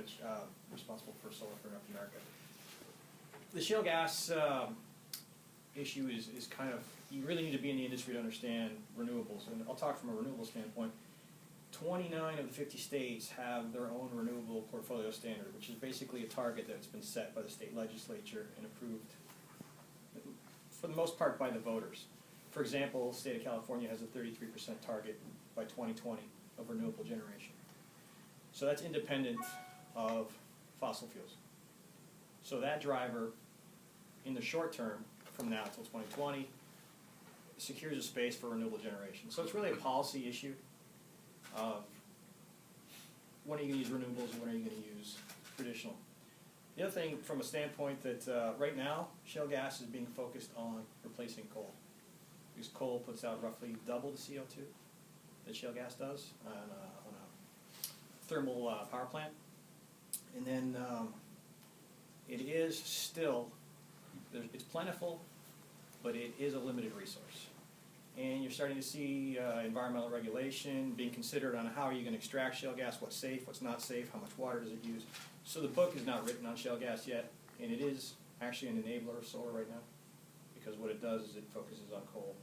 which responsible for solar for North America. The shale gas issue is kind of, you really need to be in the industry to understand renewables. And I'll talk from a renewable standpoint. 29 of the 50 states have their own renewable portfolio standard, which is basically a target that's been set by the state legislature and approved, for the most part, by the voters. For example, the state of California has a 33% target by 2020 of renewable generation. So that's independent of fossil fuels. So that driver, in the short term, from now until 2020, secures a space for renewable generation. So it's really a policy issue of when are you going to use renewables and when are you going to use traditional. The other thing, from a standpoint that right now, shale gas is being focused on replacing coal. Because coal puts out roughly double the CO2 that shale gas does on a thermal power plant. And then it is still, it's plentiful, but it is a limited resource. And you're starting to see environmental regulation being considered on how are you going to extract shale gas, what's safe, what's not safe, how much water does it use. So the book is not written on shale gas yet, and it is actually an enabler of solar right now, because what it does is it focuses on coal.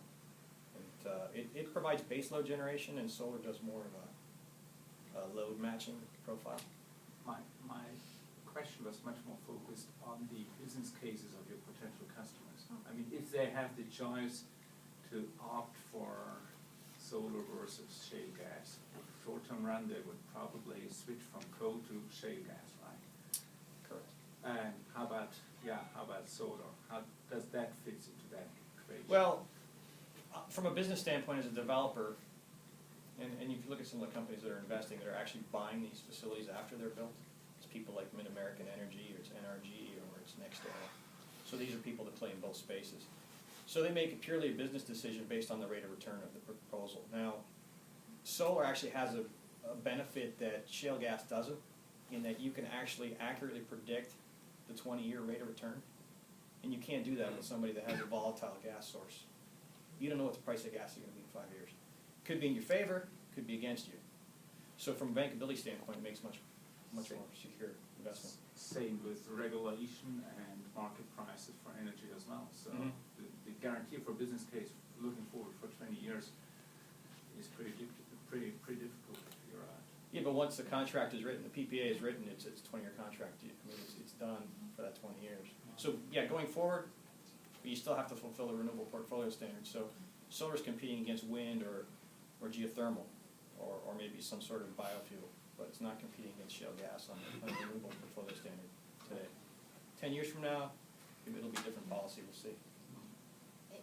And it provides baseload generation, and solar does more of a load matching profile. My question was much more focused on the business cases of your potential customers. I mean, if they have the choice to opt for solar versus shale gas, short-term run, they would probably switch from coal to shale gas, right? Correct. And how about solar? How does that fit into that equation? Well, from a business standpoint, as a developer, and if you look at some of the companies that are investing, that are actually buying these facilities after they're built, it's people like Mid-American Energy, or it's NRG, or it's NextEra. So these are people that play in both spaces. So they make it purely a business decision based on the rate of return of the proposal. Now, solar actually has a benefit that shale gas doesn't, in that you can actually accurately predict the 20-year rate of return. And you can't do that with somebody that has a volatile gas source. You don't know what the price of gas is going to be in 5 years. Could be in your favor, could be against you. So from a bankability standpoint, it makes much more secure investment. Same with regulation and market prices for energy as well. So the guarantee for business case looking forward for 20 years is pretty difficult to figure out. Yeah, but once the contract is written, the PPA is written, it's a 20-year contract. I mean, it's done for that 20 years. So yeah, going forward, you still have to fulfill the renewable portfolio standards. So solar is competing against wind or geothermal, or maybe some sort of biofuel, but it's not competing against shale gas on the renewable portfolio standard today. 10 years from now, maybe it'll be different policy. We'll see.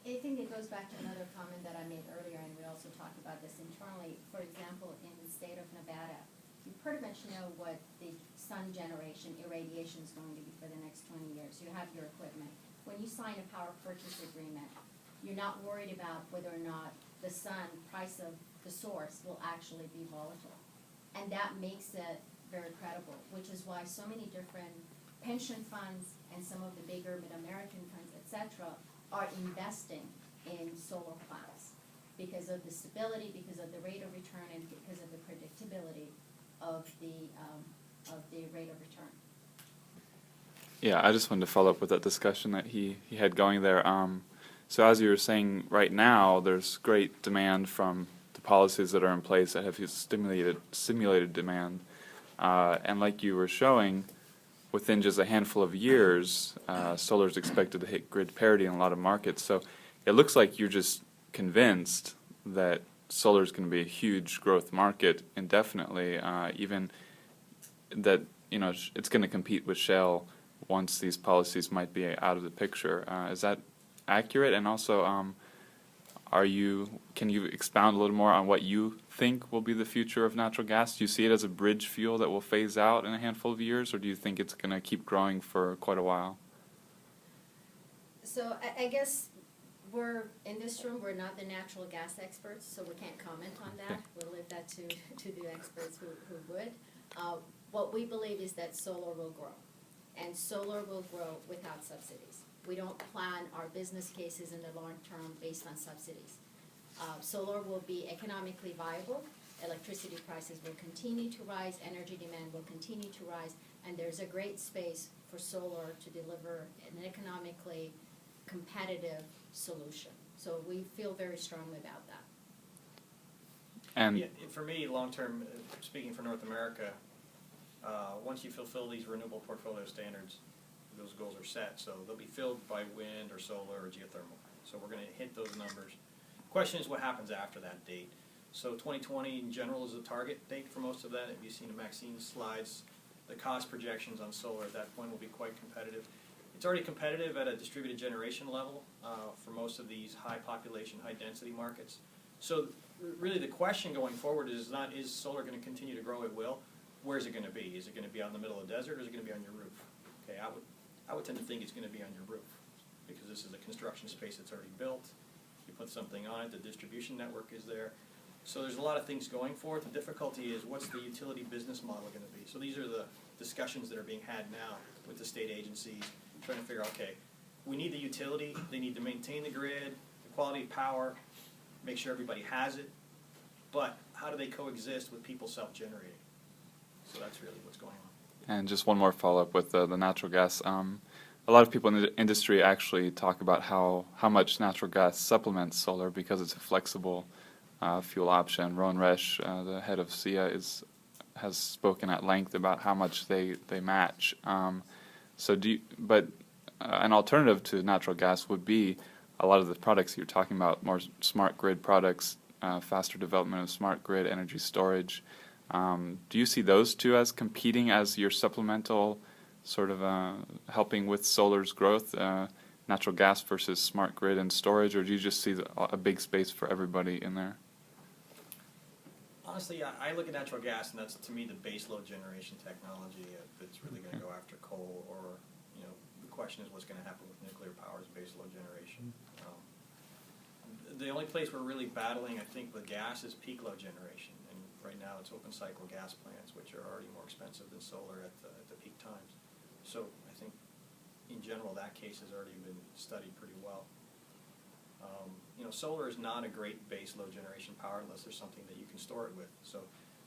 I think it goes back to another comment that I made earlier, and we also talked about this internally. For example, in the state of Nevada, you pretty much know what the sun generation irradiation is going to be for the next 20 years. You have your equipment. When you sign a power purchase agreement, you're not worried about whether or not the sun, price of the source, will actually be volatile. And that makes it very credible, which is why so many different pension funds and some of the bigger Mid-American funds, etc., are investing in solar plants because of the stability, because of the rate of return, and because of the predictability of the rate of return. Yeah, I just wanted to follow up with that discussion that he had going there. So as you were saying, right now there's great demand from the policies that are in place that have stimulated demand, and like you were showing, within just a handful of years, solar is expected to hit grid parity in a lot of markets. So it looks like you're just convinced that solar is going to be a huge growth market indefinitely, even that it's going to compete with shale once these policies might be out of the picture. Is that accurate? And also, can you expound a little more on what you think will be the future of natural gas? Do you see it as a bridge fuel that will phase out in a handful of years, or do you think it's going to keep growing for quite a while? So I guess we're in this room, we're not the natural gas experts, so we can't comment on that. Okay. We'll leave that to the experts who would. What we believe is that solar will grow, and solar will grow without subsidies. We don't plan our business cases in the long term based on subsidies. Solar will be economically viable electricity prices will continue to rise, energy demand will continue to rise, and there's a great space for solar to deliver an economically competitive solution. So we feel very strongly about that. And Yeah, for me, long-term, speaking for North America, once you fulfill these renewable portfolio standards, those goals are set. So they'll be filled by wind or solar or geothermal. So we're going to hit those numbers. Question is what happens after that date. So 2020 in general is the target date for most of that. If you've seen Maxine's slides, the cost projections on solar at that point will be quite competitive. It's already competitive at a distributed generation level for most of these high population, high density markets. So really the question going forward is not, is solar going to continue to grow? It will. Where is it going to be? Is it going to be out in the middle of the desert, or is it going to be on your roof? Okay, I would tend to think it's going to be on your roof, because this is a construction space that's already built. You put something on it, the distribution network is there. So there's a lot of things going for it. The difficulty is, what's the utility business model going to be? So these are the discussions that are being had now with the state agencies, trying to figure out, okay, we need the utility, they need to maintain the grid, the quality of power, make sure everybody has it, but how do they coexist with people self-generating? So that's really what's going on. And just one more follow-up with the natural gas. A lot of people in the industry actually talk about how much natural gas supplements solar because it's a flexible fuel option. Ron Resch, the head of SIA, has spoken at length about how much they match. So an alternative to natural gas would be a lot of the products you're talking about, more smart grid products, faster development of smart grid, energy storage. Do you see those two as competing as your supplemental sort of helping with solar's growth, natural gas versus smart grid and storage, or do you just see a big space for everybody in there? Honestly, I look at natural gas, and that's, to me, the baseload generation technology that's really going to go after coal, or, the question is what's going to happen with nuclear power as baseload generation. The only place we're really battling, I think, with gas is peak load generation, and right now it's open cycle gas plants, which are already more expensive than solar at the peak times. So I think, in general, that case has already been studied pretty well. Solar is not a great base load generation power unless there's something that you can store it with. So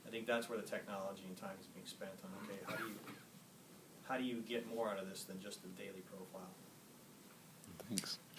I think that's where the technology and time is being spent on, okay, how do you get more out of this than just the daily profile? Thanks.